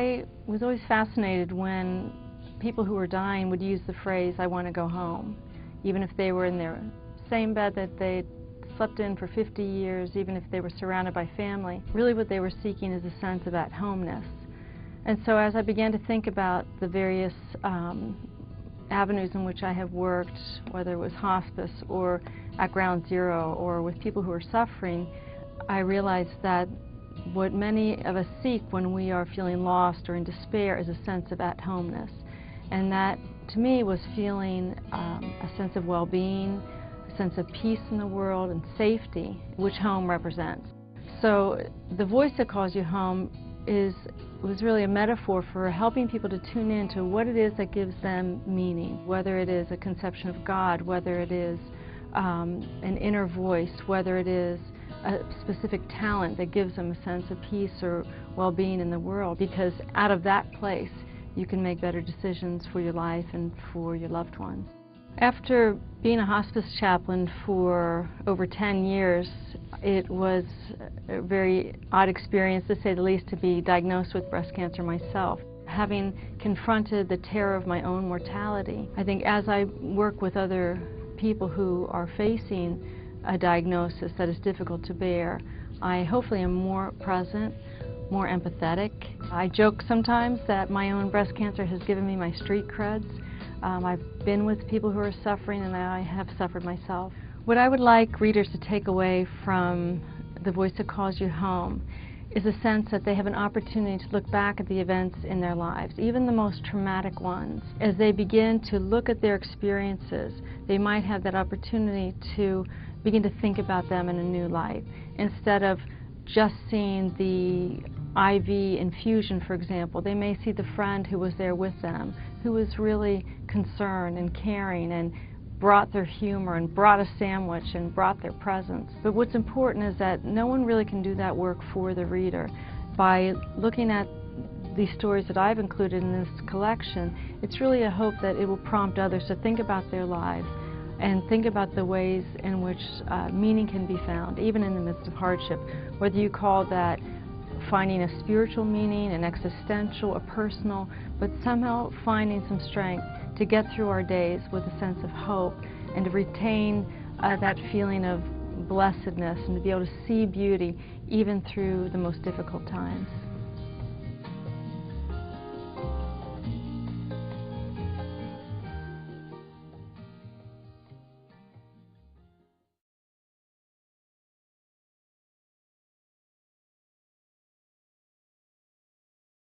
I was always fascinated when people who were dying would use the phrase, "I want to go home," even if they were in their same bed that they'd slept in for 50 years, even if they were surrounded by family. Really what they were seeking is a sense of at-homeness. And so as I began to think about the various avenues in which I have worked, whether it was hospice or at Ground Zero or with people who are suffering, I realized that what many of us seek when we are feeling lost or in despair is a sense of at-homeness. And that, to me, was feeling a sense of well-being, a sense of peace in the world and safety, which home represents. So the voice that calls you home was really a metaphor for helping people to tune in to what it is that gives them meaning, whether it is a conception of God, whether it is an inner voice, whether it is a specific talent that gives them a sense of peace or well-being in the world, because out of that place you can make better decisions for your life and for your loved ones. After being a hospice chaplain for over 10 years, it was a very odd experience, to say the least, to be diagnosed with breast cancer myself. Having confronted the terror of my own mortality, I think as I work with other people who are facing a diagnosis that is difficult to bear, I hopefully am more present, more empathetic. I joke sometimes that my own breast cancer has given me my street creds. I've been with people who are suffering, and I have suffered myself. What I would like readers to take away from The Voice That Calls You Home is a sense that they have an opportunity to look back at the events in their lives, even the most traumatic ones. As they begin to look at their experiences, they might have that opportunity to begin to think about them in a new light, instead of just seeing the IV infusion, for example. They may see the friend who was there with them, who was really concerned and caring and brought their humor and brought a sandwich and brought their presence. But what's important is that no one really can do that work for the reader. By looking at these stories that I've included in this collection, it's really a hope that it will prompt others to think about their lives and think about the ways in which meaning can be found, even in the midst of hardship. Whether you call that finding a spiritual meaning, an existential, a personal, but somehow finding some strength to get through our days with a sense of hope and to retain that feeling of blessedness and to be able to see beauty even through the most difficult times.